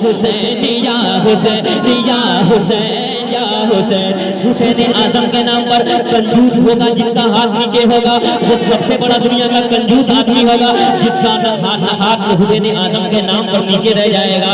हुसैन या हुसैन या हुसैन या हुसैन। हुसैन आजम के नाम पर कंजूस होगा जिसका हाथ नीचे होगा, वो सबसे बड़ा दुनिया का कंजूस आदमी होगा जिसका हाथ हुसैन आजम के नाम पर नीचे रह जाएगा।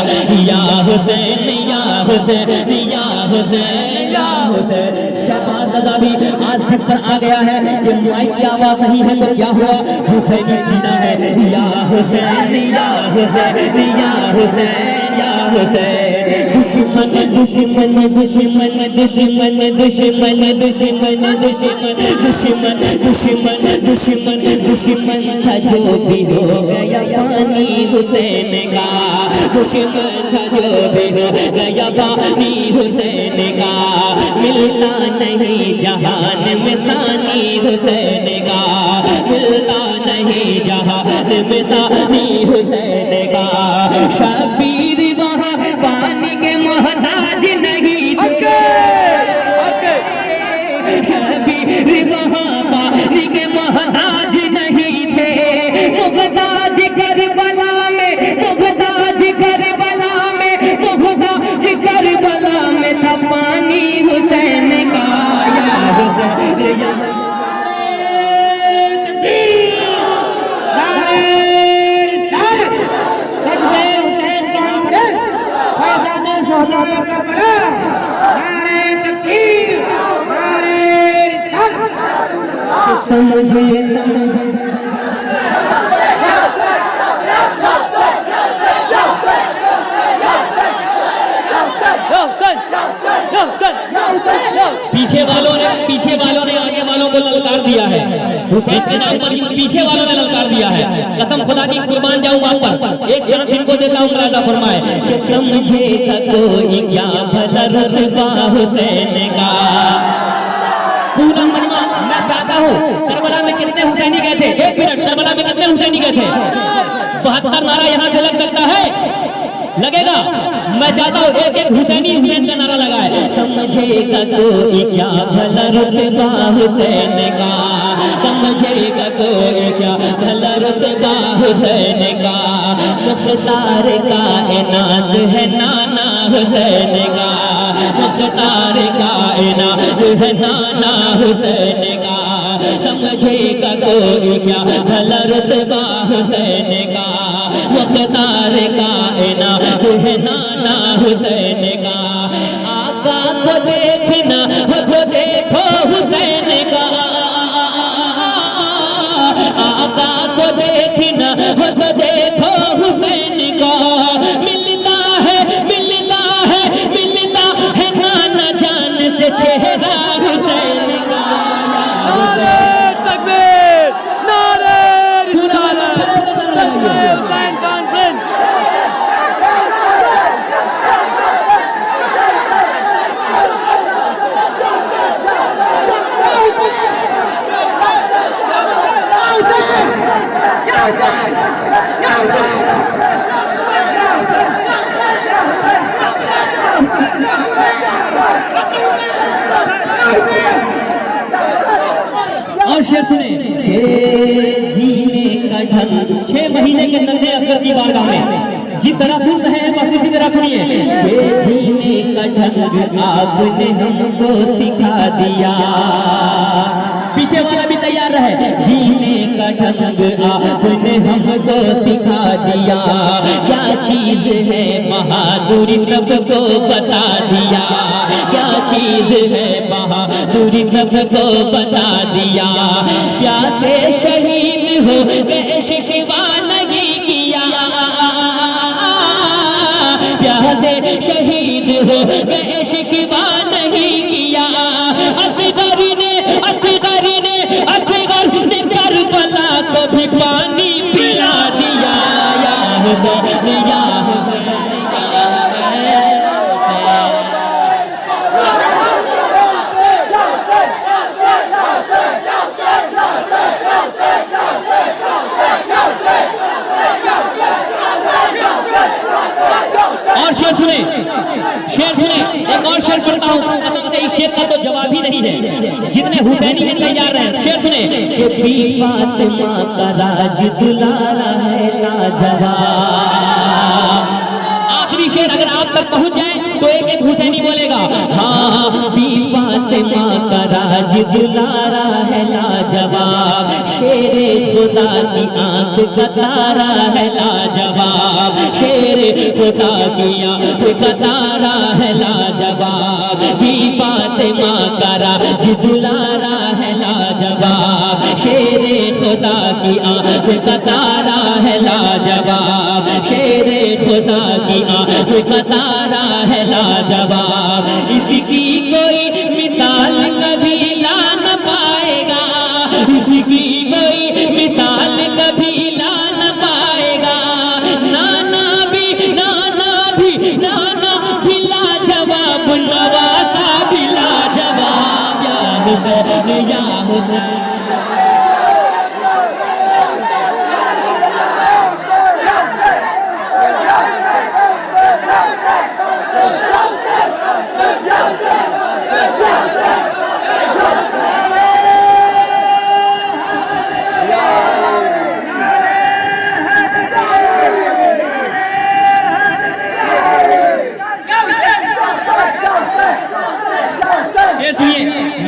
या हुसैन या हुसैन या हुसैन या हुसैन। शहबाज रज़ा भी आज छत पर आ गया है, ये माइक की आवाज नहीं है तो क्या हुआ, हुसैनी सीना है। या हुसैन या हुसैन या हुसैन या हुसैन। दुश्मन दुश्मन दुश्मन दुश्मन दुश्मन दुश्मन दुश्मन दुश्मन दुश्मन दुश्मन दुश्मन था जो भी हो गया फानी हुसैन का, दुश्मन था जो भी हो गया फानी हुसैन का। मिलता नहीं जहान में सानी हुसैन का, मिलता नहीं जहान में सानी हुसैन का। शबीर वहाँ पानी के मोहताज नहीं थे, शबीर वहाँ पानी के मोहताज नहीं थे। मुहताज करबला में, मुहताज करबला में, मुहताज करबला में था पानी हुसैन का। या हुसैन या समझे समझे पीछे वालों ने आगे वालों को ललकार दिया है। हुसैन के नाम पर पीछे वालों ने ललकार दिया है। कसम खुदा की कुर्बान जाऊं आप पर, एक चांस इनको देता हूं, राजा फरमाए कि समझेगा कोई क्या भला रुतबा हुसैन का। पूरा मजमा मैं चाहता हूँ, करबला में कितने हुसैनी गए थे, एक मिनट, करबला में कितने हुसैनी गए थे? 72 नारा यहाँ से लग सकता है, लगेगा? मैं चाहता हूँ एक एक हुसैनी हुसैन का नारा लगाए। समझेगा कोई क्या भला रुतबा हुसैन का, समझेगा कोई क्या भला रुतबा हुसैन का। मुख्तार कायनात है नाना हुसैन का, मुख्तार कायनात है नाना हुसैन का। समझेगा कोई क्या भला रुतबा हुसैन का, मुख्तार कायनात है नाना हुसैन का। आका को देखना हो तो देखो हुसैन का, आका को देखना हो तो देखो हुसैन का। मिलता है मिलता है मिलता है नाना जान से चेहरा हुसैन का। और शेर सुने, जीने का ढंग 6 महीने के नन्हे अफसर की बारगाह में जिस तरह सुन रहे हैं बस उसी तरह सुनिए। ये जीने का ढंग आपने हमको सिखा दिया, पीछे वाला भी तैयार रहे। जीने का ढंग आपने हमको सिखा दिया, क्या चीज है बहादुरी सबको बता दिया, क्या चीज है बहादुरी सबको बता दिया। प्यासे शहीद हो गए शिकवा नहीं किया, प्यासे शहीद हो गए शिकवा नहीं किया। असगर ने करबला को भी पानी पिला दिया। या हुसैन या हुसैन या और शेर सुने, एक और शेर पढ़ता हूँ, कसम से इस शेर का तो जवाब ही नहीं है, जितने हुसैनी हैं तैयार रहे। शेर सुने कि बी फातिमा का राज दुलारा है लाजवाब। आखिरी शेर अगर आप तक पहुंच जाए तो एक एक हुसैनी बोलेगा। हाँ बी फातिमा का राज दुलारा है लाजवाब, शेरे खुदा की आंख का तारा है लाजवाब, शेरे खुदा की आंख का तारा है लाजवाब, बी फातिमा का राज दुलारा है लाजवाब, शेरे खुदा की आंख का तारा है लाजवाब, शेरे खुदा की आंख का तारा है लाजवाब, इसकी कोई मिसाल कभी ला न पाएगा, इसकी कोई मिसाल कभी ला न पाएगा, नाना भी लाजवाब, नवासा भी लाजवाब, या हुसैन या हुसैन।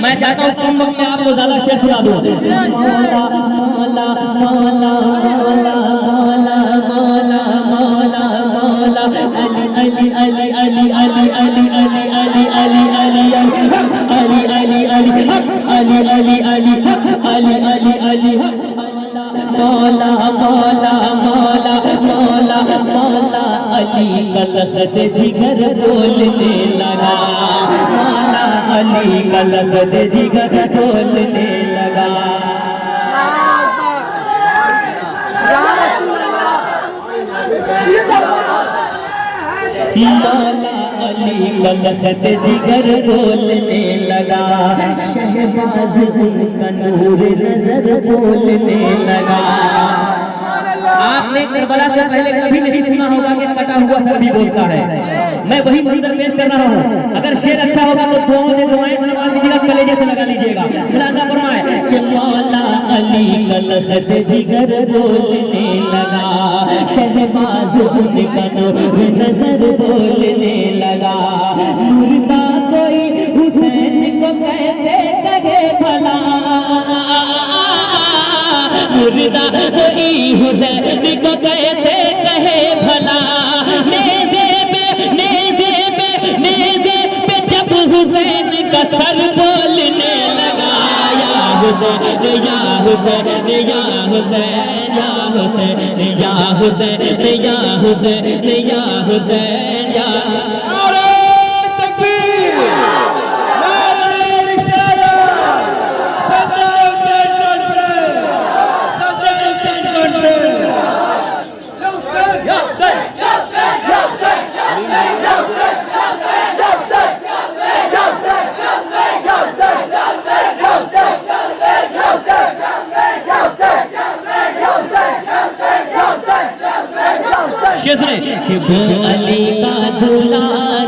मैं चाहता हूँ कम वक्त में आपको ज्यादा शेर सुना दूं। मौला मौला मौला मौला मौला मौला मौला मौला अली अली अली अली अली अली अली अली अली अली अली अली अली अली अली अली अली अली मौला मौला मौला मौला मौला अली का लहद जिगर बोलने लगा, मौला अली का लहद जिगर बोलने लगा। मौला अली का लहद जिगर बोलने लगा, शहबाज उनका नूर नजर बोलने लगा। आपने करबला से पहले कभी नहीं सुना होगा कि कटा हुआ सर भी बोलता है। मैं वही मंजर पेश कर रहा हूँ। अगर शेर अच्छा होगा तो दुआओं से दुआएं नवाज दीजिएगा, कलेजे से लगा लीजिएगा। मुलाजा फरमाए कि मौला अली का लहद जिगर बोलने लगा, शहबाज उनका नूर नजर बोलने लगा। मुर्दा कोई हुसैन को कैसे कहे भला, मुर्दा कोई हुसैन को कैसे कहे भला, नेज़े पे जब हुसैन का सर बोलने लगा। या हुसैन या हुसैन या हुसैन या हुसैन या हुसैन या हुसैन या हुसैन या कि वो अली का दुलारा